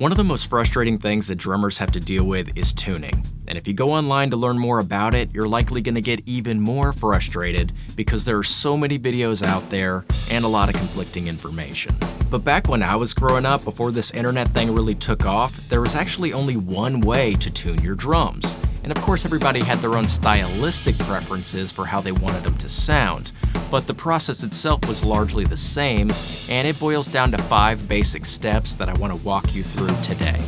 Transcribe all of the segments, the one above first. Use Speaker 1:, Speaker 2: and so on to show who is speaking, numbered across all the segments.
Speaker 1: One of the most frustrating things that drummers have to deal with is tuning. And if you go online to learn more about it, you're likely going to get even more frustrated because there are so many videos out there and a lot of conflicting information. But back when I was growing up, before this internet thing really took off, there was actually only one way to tune your drums. And of course, everybody had their own stylistic preferences for how they wanted them to sound. But the process itself was largely the same, and it boils down to 5 basic steps that I want to walk you through today.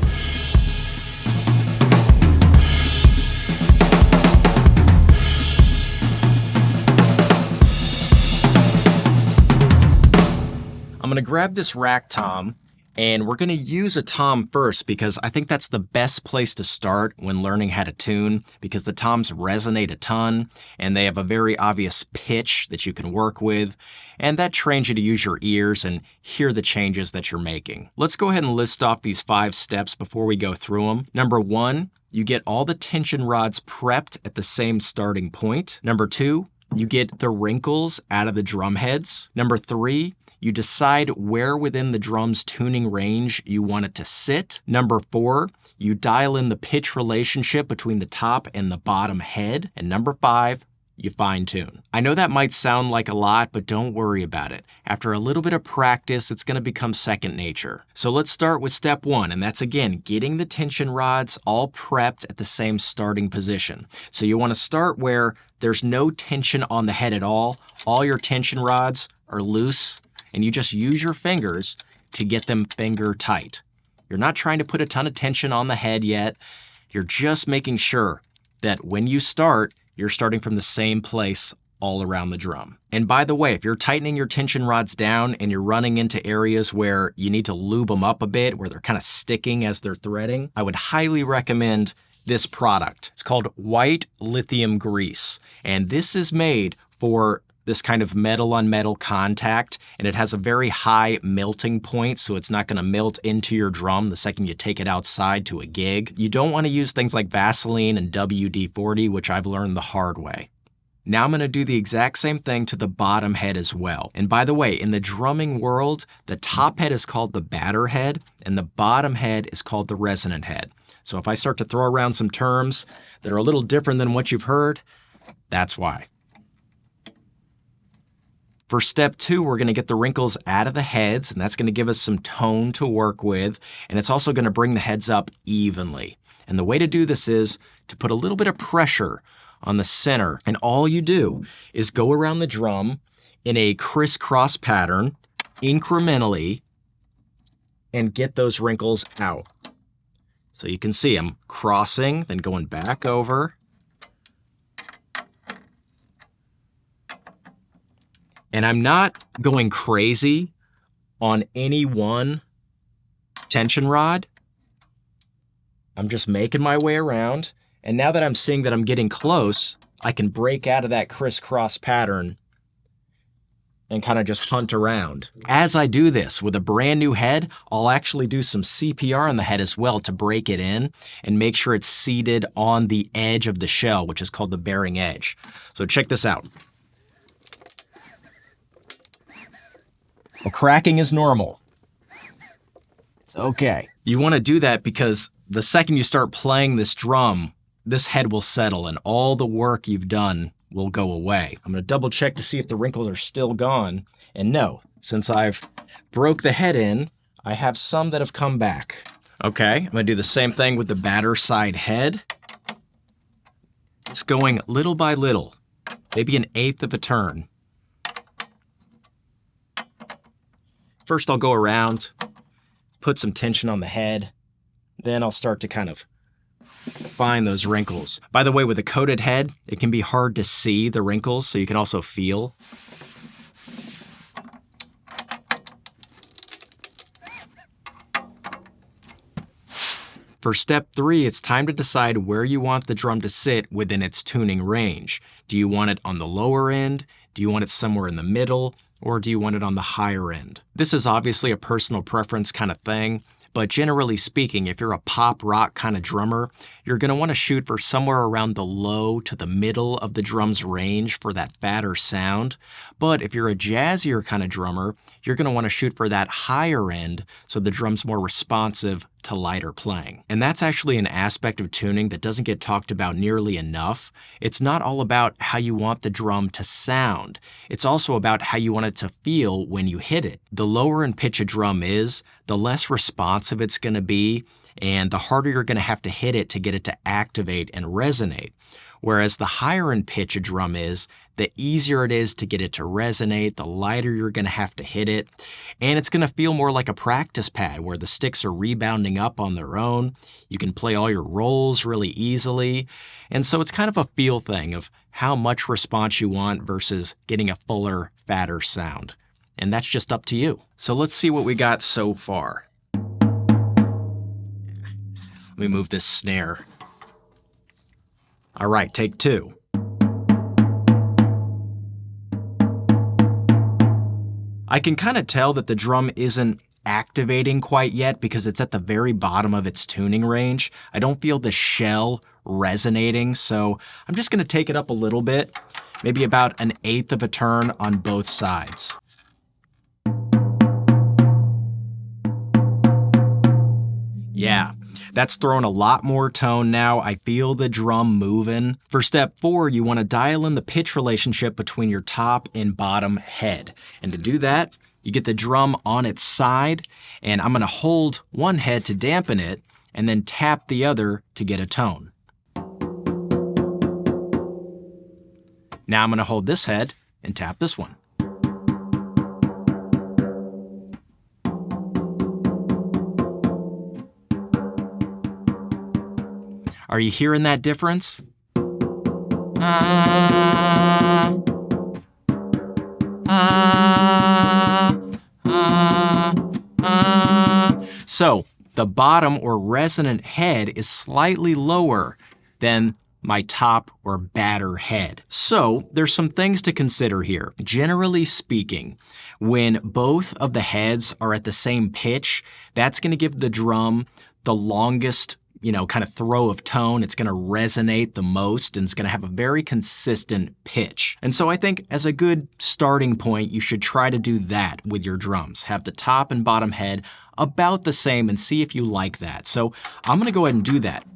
Speaker 1: I'm going to grab this rack tom, and we're going to use a tom first because I think that's the best place to start when learning how to tune, because the toms resonate a ton and they have a very obvious pitch that you can work with, and that trains you to use your ears and hear the changes that you're making. Let's go ahead and list off these 5 steps before we go through them. Number 1, you get all the tension rods prepped at the same starting point. Number 2, you get the wrinkles out of the drum heads. Number 3, you decide where within the drum's tuning range you want it to sit. Number 4, you dial in the pitch relationship between the top and the bottom head. And number 5, you fine tune. I know that might sound like a lot, but don't worry about it. After a little bit of practice, it's going to become second nature. So let's start with step 1, and that's again, getting the tension rods all prepped at the same starting position. So you want to start where there's no tension on the head at all. All your tension rods are loose, and you just use your fingers to get them finger tight. You're not trying to put a ton of tension on the head yet. You're just making sure that when you start, you're starting from the same place all around the drum. And by the way, if you're tightening your tension rods down and you're running into areas where you need to lube them up a bit, where they're kind of sticking as they're threading, I would highly recommend this product. It's called white lithium grease. And this is made for this kind of metal on metal contact, and it has a very high melting point, so it's not going to melt into your drum the second you take it outside to a gig. You don't want to use things like Vaseline and WD-40, which I've learned the hard way. Now I'm going to do the exact same thing to the bottom head as well. And by the way, in the drumming world, the top head is called the batter head, and the bottom head is called the resonant head. So if I start to throw around some terms that are a little different than what you've heard, that's why. For step 2, we're going to get the wrinkles out of the heads, and that's going to give us some tone to work with, and it's also going to bring the heads up evenly. And the way to do this is to put a little bit of pressure on the center, and all you do is go around the drum in a crisscross pattern incrementally and get those wrinkles out. So you can see I'm crossing, then going back over. And I'm not going crazy on any one tension rod. I'm just making my way around. And now that I'm seeing that I'm getting close, I can break out of that crisscross pattern and kind of just hunt around. As I do this with a brand new head, I'll actually do some CPR on the head as well to break it in and make sure it's seated on the edge of the shell, which is called the bearing edge. So check this out. Well, cracking is normal. It's okay. You want to do that because the second you start playing this drum, this head will settle and all the work you've done will go away. I'm going to double check to see if the wrinkles are still gone. And no, since I've broke the head in, I have some that have come back. Okay, I'm going to do the same thing with the batter side head. It's going little by little, maybe 1/8 of a turn. First, I'll go around, put some tension on the head, then I'll start to kind of find those wrinkles. By the way, with a coated head, it can be hard to see the wrinkles, so you can also feel. For step 3, it's time to decide where you want the drum to sit within its tuning range. Do you want it on the lower end? Do you want it somewhere in the middle? Or do you want it on the higher end? This is obviously a personal preference kind of thing, but generally speaking, if you're a pop rock kind of drummer, you're going to want to shoot for somewhere around the low to the middle of the drum's range for that fatter sound. But if you're a jazzier kind of drummer, you're going to want to shoot for that higher end so the drum's more responsive to lighter playing. And that's actually an aspect of tuning that doesn't get talked about nearly enough. It's not all about how you want the drum to sound. It's also about how you want it to feel when you hit it. The lower in pitch a drum is, the less responsive it's going to be, and the harder you're going to have to hit it to get it to activate and resonate. Whereas the higher in pitch a drum is, the easier it is to get it to resonate, the lighter you're going to have to hit it, and it's going to feel more like a practice pad where the sticks are rebounding up on their own. You can play all your rolls really easily, and so it's kind of a feel thing of how much response you want versus getting a fuller, fatter sound. And that's just up to you. So let's see what we got so far. Let me move this snare. All right, take two. I can kind of tell that the drum isn't activating quite yet because it's at the very bottom of its tuning range. I don't feel the shell resonating, so I'm just going to take it up a little bit, maybe about 1/8 of a turn on both sides. Yeah. That's throwing a lot more tone now. I feel the drum moving. For step 4, you want to dial in the pitch relationship between your top and bottom head. And to do that, you get the drum on its side, and I'm going to hold one head to dampen it, and then tap the other to get a tone. Now I'm going to hold this head and tap this one. Are you hearing that difference? So, the bottom or resonant head is slightly lower than my top or batter head. So, there's some things to consider here. Generally speaking, when both of the heads are at the same pitch, that's going to give the drum the longest kind of throw of tone. It's going to resonate the most, and it's going to have a very consistent pitch. And so I think as a good starting point, you should try to do that with your drums. Have the top and bottom head about the same and see if you like that. So I'm going to go ahead and do that.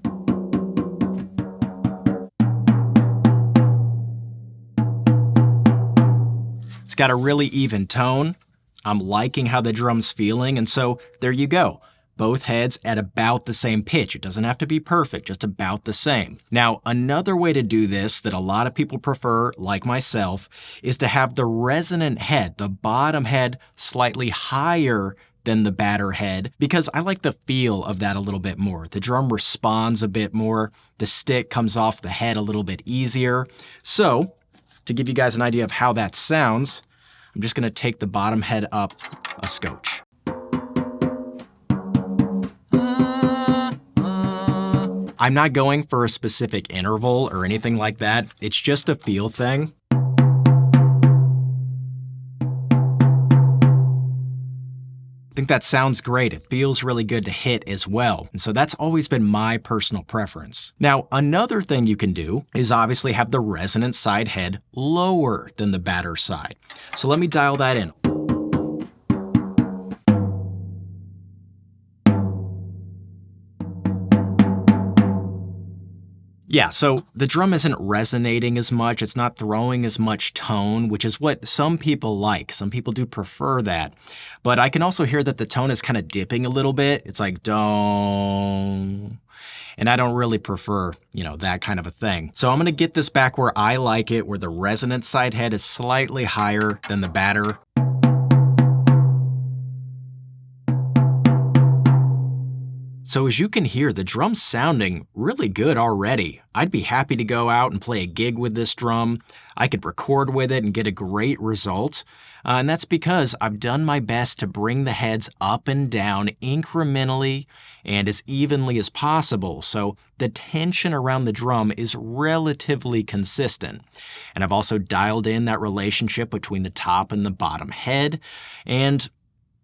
Speaker 1: It's got a really even tone. I'm liking how the drum's feeling, and so there you go. Both heads at about the same pitch. It doesn't have to be perfect, just about the same. Now, another way to do this that a lot of people prefer, like myself, is to have the resonant head, the bottom head, slightly higher than the batter head, because I like the feel of that a little bit more. The drum responds a bit more. The stick comes off the head a little bit easier. So, to give you guys an idea of how that sounds, I'm just going to take the bottom head up a scotch. I'm not going for a specific interval or anything like that. It's just a feel thing. I think that sounds great. It feels really good to hit as well. And so that's always been my personal preference. Now, another thing you can do is obviously have the resonant side head lower than the batter side. So let me dial that in. Yeah, so the drum isn't resonating as much, it's not throwing as much tone, which is what some people like. Some people do prefer that. But I can also hear that the tone is kind of dipping a little bit. It's like, dong. And I don't really prefer, that kind of a thing. So I'm going to get this back where I like it, where the resonant side head is slightly higher than the batter. So as you can hear, the drum's sounding really good already. I'd be happy to go out and play a gig with this drum. I could record with it and get a great result. And that's because I've done my best to bring the heads up and down incrementally and as evenly as possible. So the tension around the drum is relatively consistent. And I've also dialed in that relationship between the top and the bottom head. And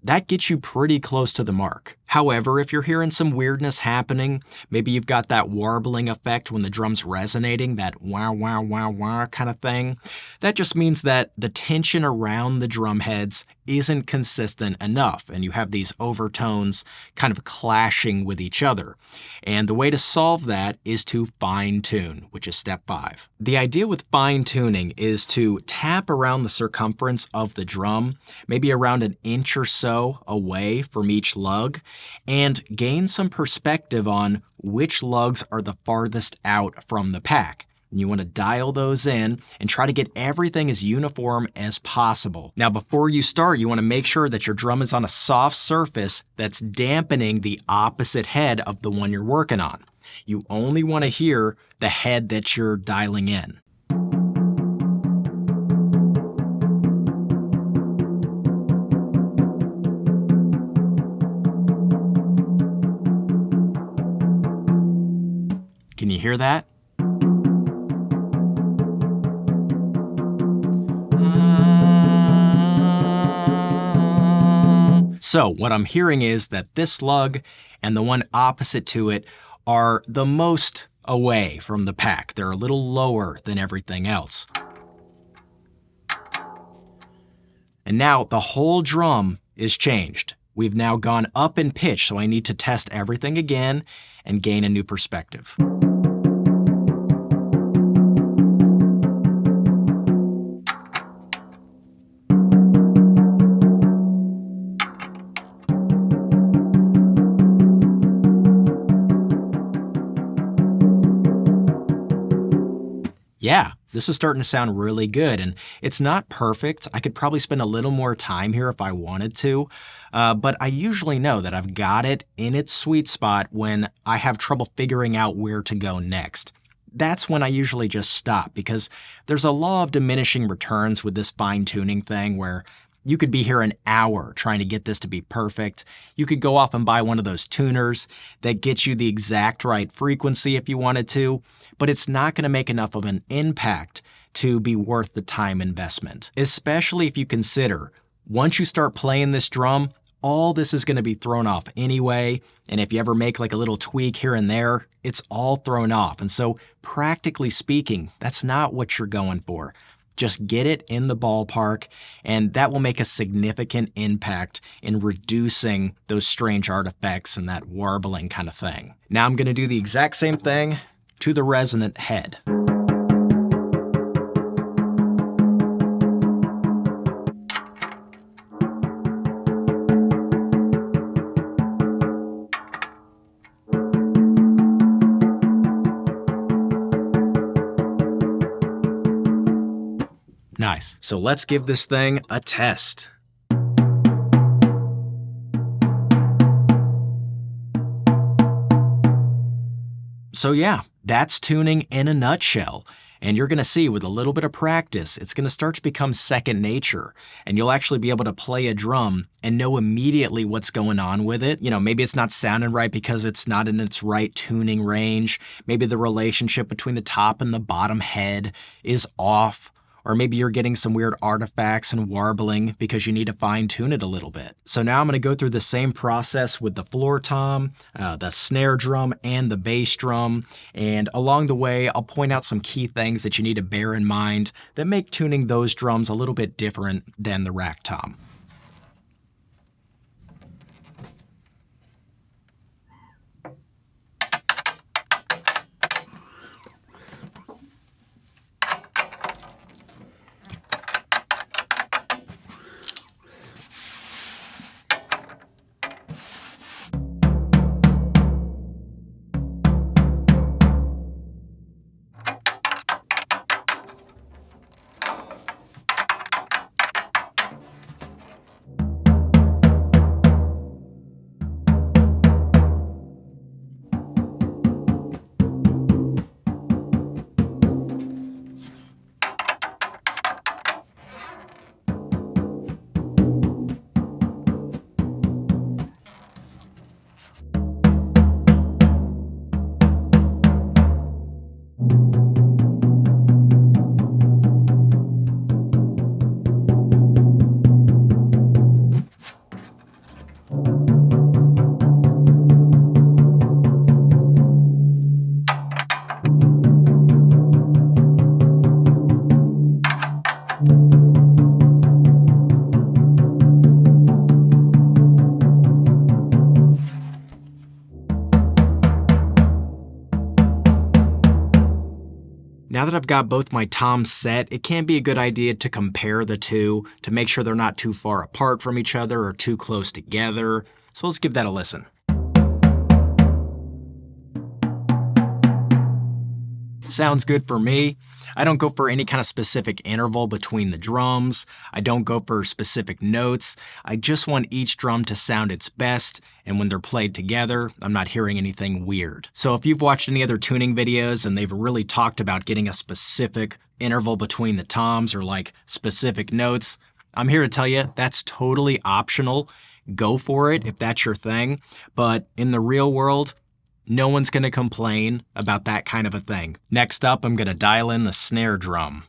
Speaker 1: that gets you pretty close to the mark. However, if you're hearing some weirdness happening, maybe you've got that warbling effect when the drum's resonating, that wow, wow, wow, wow kind of thing, that just means that the tension around the drum heads isn't consistent enough, and you have these overtones kind of clashing with each other. And the way to solve that is to fine tune, which is step 5. The idea with fine tuning is to tap around the circumference of the drum, maybe around an inch or so away from each lug, and gain some perspective on which lugs are the farthest out from the pack. And you want to dial those in and try to get everything as uniform as possible. Now, before you start, you want to make sure that your drum is on a soft surface that's dampening the opposite head of the one you're working on. You only want to hear the head that you're dialing in. Can you hear that? So what I'm hearing is that this lug and the one opposite to it are the most away from the pack. They're a little lower than everything else. And now the whole drum is changed. We've now gone up in pitch, so I need to test everything again and gain a new perspective. Yeah, this is starting to sound really good, and it's not perfect. I could probably spend a little more time here if I wanted to, but I usually know that I've got it in its sweet spot when I have trouble figuring out where to go next. That's when I usually just stop, because there's a law of diminishing returns with this fine-tuning thing where you could be here an hour trying to get this to be perfect. You could go off and buy one of those tuners that gets you the exact right frequency if you wanted to, but it's not going to make enough of an impact to be worth the time investment. Especially if you consider, once you start playing this drum, all this is going to be thrown off anyway, and if you ever make like a little tweak here and there, it's all thrown off. And so, practically speaking, that's not what you're going for. Just get it in the ballpark, and that will make a significant impact in reducing those strange artifacts and that warbling kind of thing. Now I'm going to do the exact same thing to the resonant head. Nice. So let's give this thing a test. So yeah, that's tuning in a nutshell. And you're going to see with a little bit of practice, it's going to start to become second nature. And you'll actually be able to play a drum and know immediately what's going on with it. You know, maybe it's not sounding right because it's not in its right tuning range. Maybe the relationship between the top and the bottom head is off. Or maybe you're getting some weird artifacts and warbling because you need to fine tune it a little bit. So now I'm going to go through the same process with the floor tom, the snare drum, and the bass drum. And along the way, I'll point out some key things that you need to bear in mind that make tuning those drums a little bit different than the rack tom. Now that I've got both my toms set, it can be a good idea to compare the two to make sure they're not too far apart from each other or too close together. So let's give that a listen. Sounds good for me. I don't go for any kind of specific interval between the drums. I don't go for specific notes. I just want each drum to sound its best, and when they're played together, I'm not hearing anything weird. So if you've watched any other tuning videos and they've really talked about getting a specific interval between the toms or like specific notes, I'm here to tell you that's totally optional. Go for it if that's your thing. But in the real world, no one's going to complain about that kind of a thing. Next up, I'm going to dial in the snare drum.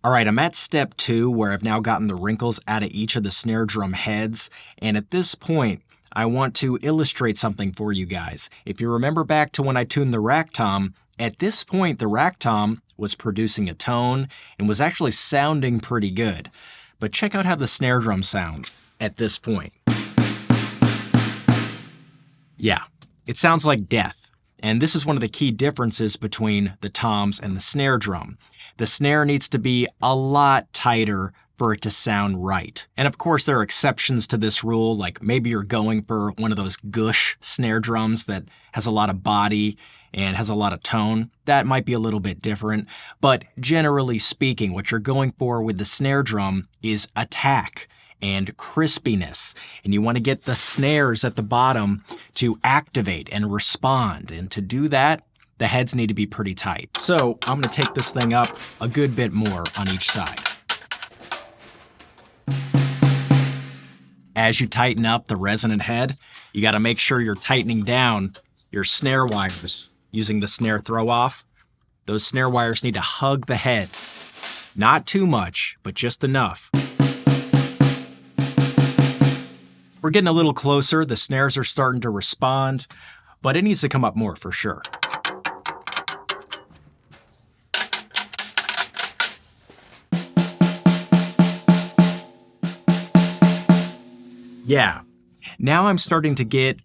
Speaker 1: All right, I'm at step 2 where I've now gotten the wrinkles out of each of the snare drum heads, and at this point, I want to illustrate something for you guys. If you remember back to when I tuned the rack tom, at this point the rack tom was producing a tone and was actually sounding pretty good. But check out how the snare drum sounds at this point. Yeah, it sounds like death. And this is one of the key differences between the toms and the snare drum. The snare needs to be a lot tighter for it to sound right. And of course, there are exceptions to this rule, like maybe you're going for one of those gush snare drums that has a lot of body and has a lot of tone. That might be a little bit different. But generally speaking, what you're going for with the snare drum is attack and crispiness. And you want to get the snares at the bottom to activate and respond. And to do that, the heads need to be pretty tight. So I'm going to take this thing up a good bit more on each side. As you tighten up the resonant head, you got to make sure you're tightening down your snare wires using the snare throw off. Those snare wires need to hug the head. Not too much, but just enough. We're getting a little closer. The snares are starting to respond, but it needs to come up more for sure. Yeah, now I'm starting to get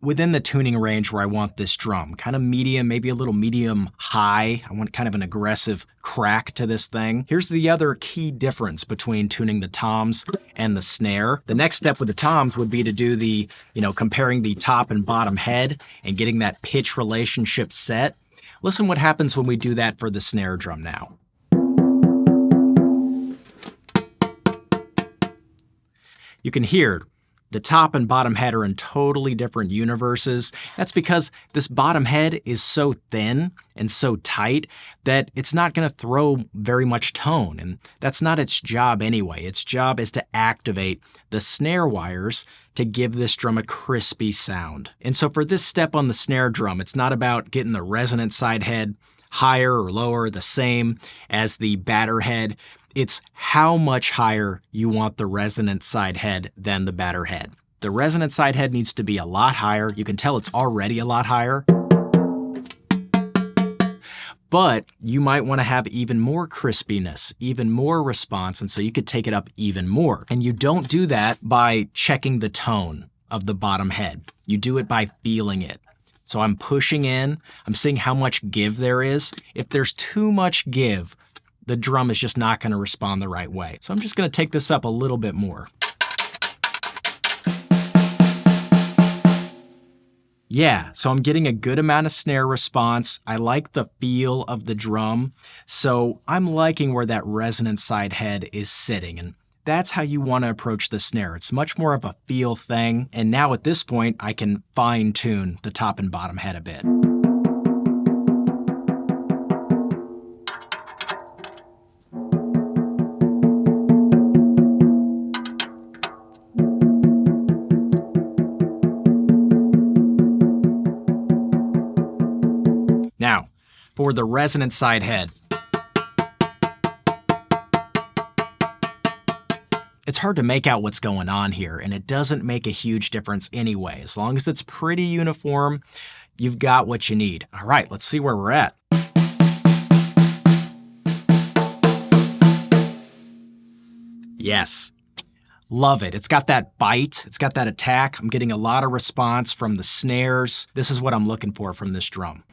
Speaker 1: within the tuning range where I want this drum. Kind of medium, maybe a little medium high. I want kind of an aggressive crack to this thing. Here's the other key difference between tuning the toms and the snare. The next step with the toms would be to do the, comparing the top and bottom head and getting that pitch relationship set. Listen what happens when we do that for the snare drum now. You can hear the top and bottom head are in totally different universes. That's because this bottom head is so thin and so tight that it's not going to throw very much tone, and that's not its job anyway. Its job is to activate the snare wires to give this drum a crispy sound. And so for this step on the snare drum, it's not about getting the resonant side head higher or lower, the same as the batter head. It's how much higher you want the resonant side head than the batter head. The resonant side head needs to be a lot higher. You can tell it's already a lot higher. But you might want to have even more crispiness, even more response, and so you could take it up even more. And you don't do that by checking the tone of the bottom head. You do it by feeling it. So I'm pushing in, I'm seeing how much give there is. If there's too much give, the drum is just not going to respond the right way. So I'm just going to take this up a little bit more. Yeah, so I'm getting a good amount of snare response. I like the feel of the drum. So I'm liking where that resonant side head is sitting. And that's how you want to approach the snare. It's much more of a feel thing. And now at this point, I can fine tune the top and bottom head a bit. Now, for the resonant side head. it's hard to make out what's going on here, and it doesn't make a huge difference anyway. As long as it's pretty uniform, you've got what you need. All right, let's see where we're at. Yes. Love it. It's got that bite. It's got that attack. I'm getting a lot of response from the snares. This is what I'm looking for from this drum.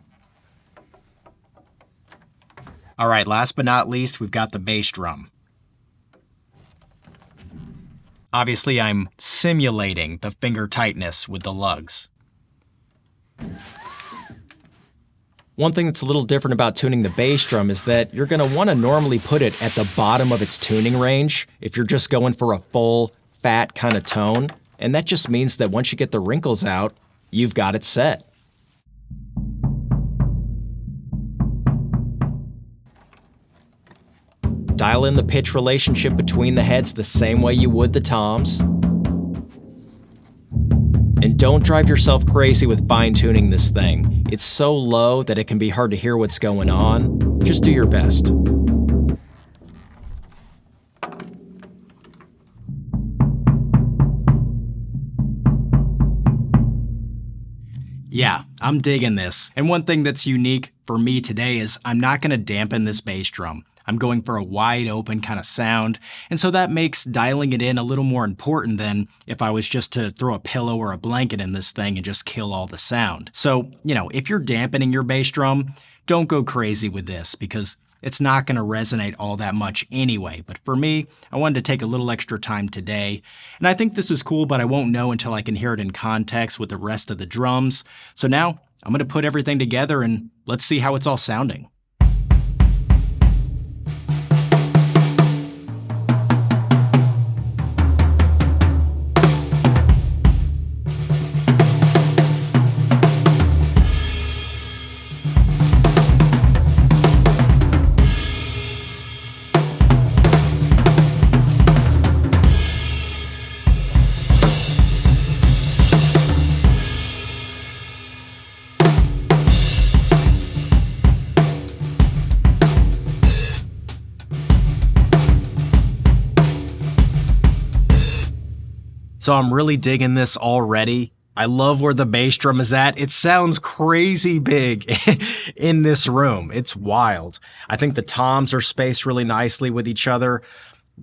Speaker 1: All right, last but not least, we've got the bass drum. Obviously, I'm simulating the finger tightness with the lugs. One thing that's a little different about tuning the bass drum is that you're going to want to normally put it at the bottom of its tuning range if you're just going for a full, fat kind of tone. And that just means that once you get the wrinkles out, you've got it set. Dial in the pitch relationship between the heads the same way you would the toms. And don't drive yourself crazy with fine-tuning this thing. It's so low that it can be hard to hear what's going on. Just do your best. Yeah, I'm digging this. And one thing that's unique for me today is I'm not going to dampen this bass drum. I'm going for a wide open kind of sound, and so that makes dialing it in a little more important than if I was just to throw a pillow or a blanket in this thing and just kill all the sound. So, if you're dampening your bass drum, don't go crazy with this because it's not going to resonate all that much anyway. But for me, I wanted to take a little extra time today, and I think this is cool, but I won't know until I can hear it in context with the rest of the drums. So now I'm going to put everything together and let's see how it's all sounding. So I'm really digging this already. I love where the bass drum is at. It sounds crazy big in this room. It's wild. I think the toms are spaced really nicely with each other.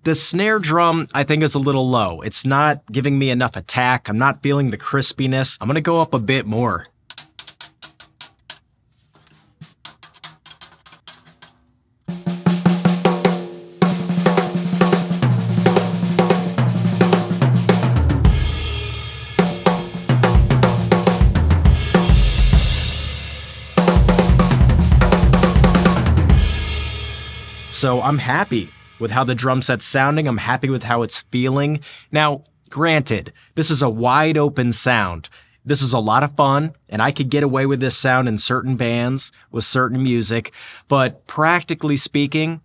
Speaker 1: The snare drum, I think, is a little low. It's not giving me enough attack. I'm not feeling the crispiness. I'm gonna go up a bit more. So I'm happy with how the drum set's sounding. I'm happy with how it's feeling. Now, granted, this is a wide open sound. This is a lot of fun, and I could get away with this sound in certain bands with certain music, but practically speaking,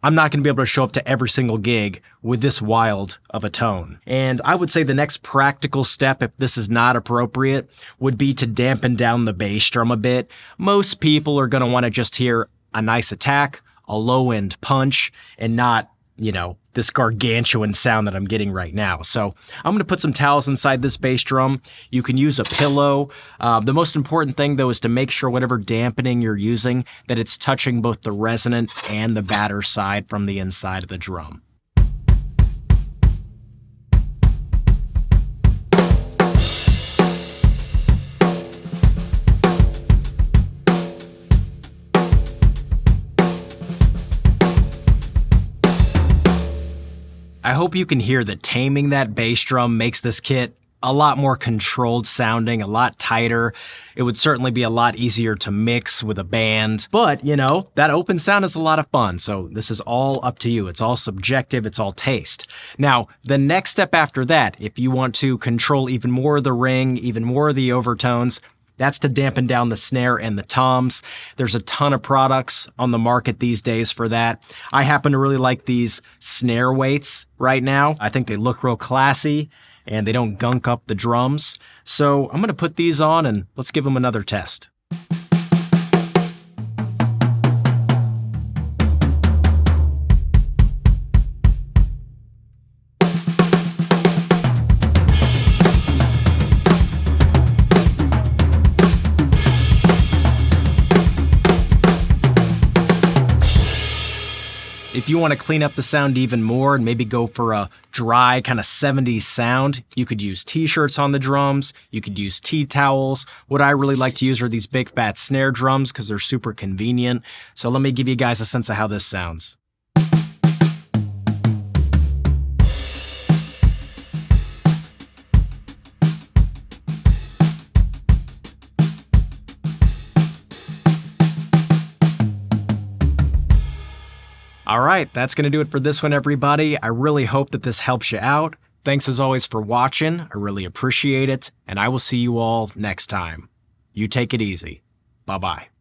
Speaker 1: I'm not going to be able to show up to every single gig with this wild of a tone. And I would say the next practical step, if this is not appropriate, would be to dampen down the bass drum a bit. Most people are going to want to just hear a nice attack, a low-end punch, and not, this gargantuan sound that I'm getting right now. So I'm going to put some towels inside this bass drum. You can use a pillow. The most important thing, though, is to make sure whatever dampening you're using, that it's touching both the resonant and the batter side from the inside of the drum. I hope you can hear that taming that bass drum makes this kit a lot more controlled sounding, a lot tighter. It would certainly be a lot easier to mix with a band. But, that open sound is a lot of fun. So this is all up to you. It's all subjective. It's all taste. Now, the next step after that, if you want to control even more of the ring, even more of the overtones, that's to dampen down the snare and the toms. There's a ton of products on the market these days for that. I happen to really like these snare weights right now. I think they look real classy and they don't gunk up the drums. So I'm going to put these on and let's give them another test. If you want to clean up the sound even more and maybe go for a dry kind of 70s sound, you could use t-shirts on the drums, you could use tea towels. What I really like to use are these big fat snare drums because they're super convenient. So let me give you guys a sense of how this sounds. All right, that's going to do it for this one, everybody. I really hope that this helps you out. Thanks as always for watching. I really appreciate it, and I will see you all next time. You take it easy. Bye-bye.